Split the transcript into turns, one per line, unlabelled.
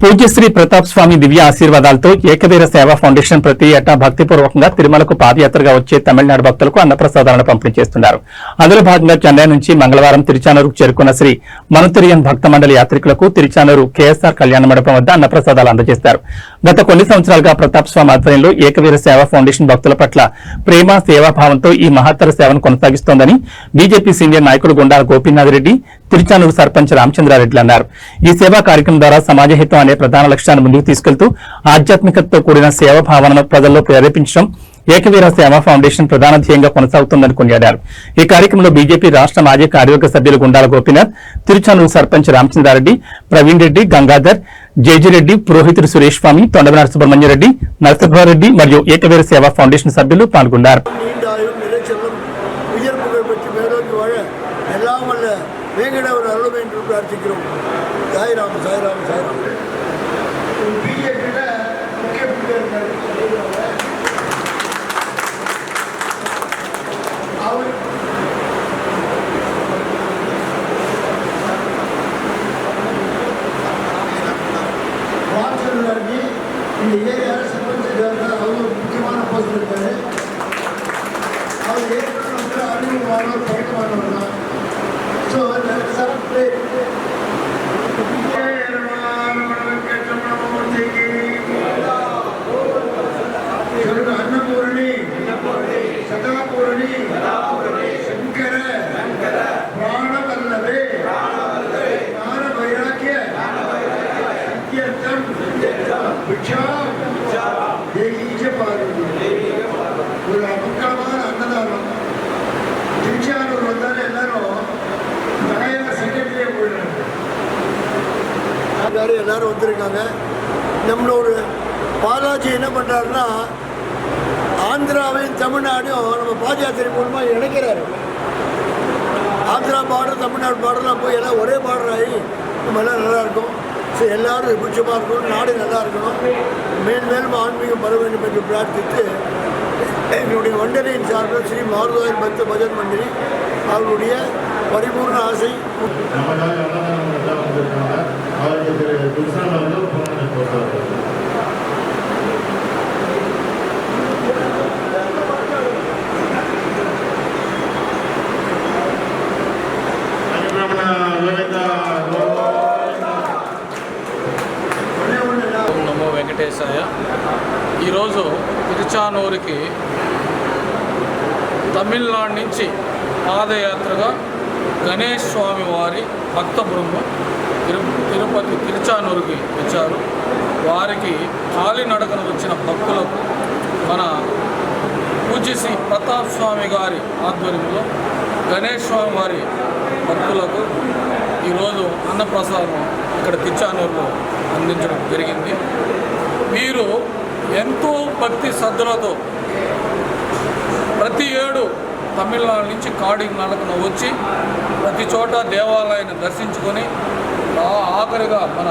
పూజ్యశ్రీ ప్రతాప్ స్వామి దివ్య ఆశీర్వాదాలతో ఏకవీర సేవా ఫౌండేషన్ ప్రతి ఏటా భక్తిపూర్వకంగా తిరుమలకు పాదయాత్రగా వచ్చే తమిళనాడు భక్తులకు అన్నప్రసాదాలను పంపిణీ చేస్తున్నారు. అందులో భాగంగా చెన్నై నుంచి మంగళవారం తిరుచానూరుకు చేరుకున్న శ్రీ మనుతిరియన్ భక్త మండలి యాత్రికులకు తిరుచానూరు కేఎస్ఆర్ కళ్యాణ మండపం వద్ద అన్నప్రసాదాలు అందజేశారు. గత కొన్ని సంవత్సరాలుగా ప్రతాప్ స్వామి ఆధ్వర్యంలో ఏకవీర సేవా ఫౌండేషన్ భక్తుల పట్ల ప్రేమ సేవాభావంతో ఈ మహత్తర సేవను కొనసాగిస్తోందని బీజేపీ సీనియర్ నాయకుడు గుండాల గోపీనాథ్ రెడ్డి, తిరుచానూరు సర్పంచ్ రామచంద్రారెడ్డి అన్నారు. ఈ సేవా కార్యక్రమం ద్వారా సమాజహితం అనే ప్రధాన లక్ష్యాన్ని ముందుకు తీసుకెళ్తూ ఆధ్యాత్మికతతో కూడిన సేవా భావనను ప్రజల్లో ప్రేరేపించడం ఏకవీర సేవా ఫౌండేషన్ ప్రధాన ధ్యేయంగా కొనసాగుతుందని కొనియాడారు. ఈ కార్యక్రమంలో బీజేపీ రాష్ట్ర మాజీ కార్యవర్గ సభ్యులు గుండాల గోపీనాథ్, తిరుచానూరు సర్పంచ్ రామచంద్రారెడ్డి, ప్రవీణ్ రెడ్డి, గంగాధర్, జేజీరెడ్డి, పురోహితుడు సురేష్ స్వామి, తొండవనాడు సుబ్రహ్మణ్యరెడ్డి, నరసింహారెడ్డి మరియు ఏకవీర సేవా ఫౌండేషన్ సభ్యులు పాల్గొన్నారు.
வேங்கடவர் அருளும் என்று பிரார்த்திக்கிறோம். சாய்ராம் சாய்ராம் சாய்ராம். பிஜேபியில் முக்கிய அவர் வாட்ஸ்அப்ல இந்த ஏரியாவில் சர்பஞ்ச் அவர் முக்கியமான போஸ்ட் இருக்காரு. அவர் ஏற்கனவே அறிவுமானவர் பழக்கமானவர் தான். So let's celebrate. Annapoorani सदापूर्णी Shankar प्राणवल्लभे ज्ञान वैराग्य सत्यर्थम भिक्षा देवी च पार्वती ஒரு மக்களமான அன்னதானம். திருச்சானூர் வந்தாலும் எல்லாரும் எல்லாரும் வந்திருக்காங்க. நம்மளோட பாலாஜி என்ன பண்றாருன்னா ஆந்திராவையும் தமிழ்நாடையும் நம்ம பாதயாத்திரை மூலமா இணைக்கிறாரு. ஆந்திரா பார்டர் தமிழ்நாடு பார்டர்லாம் போய் எல்லாம் ஒரே பார்டர் ஆகி நம்ம எல்லாம் நல்லா இருக்கும். ஸோ எல்லாரும் சுபிட்சமாக இருக்கணும், நாடு நல்லா இருக்கணும், மேலும் ஆன்மீகம் பெற வேண்டும் என்று பிரார்த்தித்து எங்களுடைய மண்டலியின் சார்பில் ஸ்ரீ மாருதாயின் பக்த பஜன் மண்டலி அவருடைய பரிபூர்ண ஆசை.
నమో వెంకటేశాయ. ఈరోజు తిరుచానూరుకి తమిళనాడు నుంచి పాదయాత్రగా గణేష్ స్వామి వారి భక్త బృందం తిరుపతి తిరుచానూరుకి వచ్చారు. వారికి కాలినడకన వచ్చిన భక్తులకు మన పూజ్యశ్రీ ప్రతాప్ స్వామి గారి ఆధ్వర్యంలో గణేష్ స్వామి వారి భక్తులకు ఈరోజు అన్నప్రసాదం ఇక్కడ తిరుచానూరులో అందించడం జరిగింది. వీరు ఎంతో భక్తి శ్రద్ధలతో ప్రతి ఏడు తమిళనాడు నుంచి కాలినడకన వచ్చి ప్రతి చోట దేవాలయాన్ని దర్శించుకొని ఆఖరిగా మన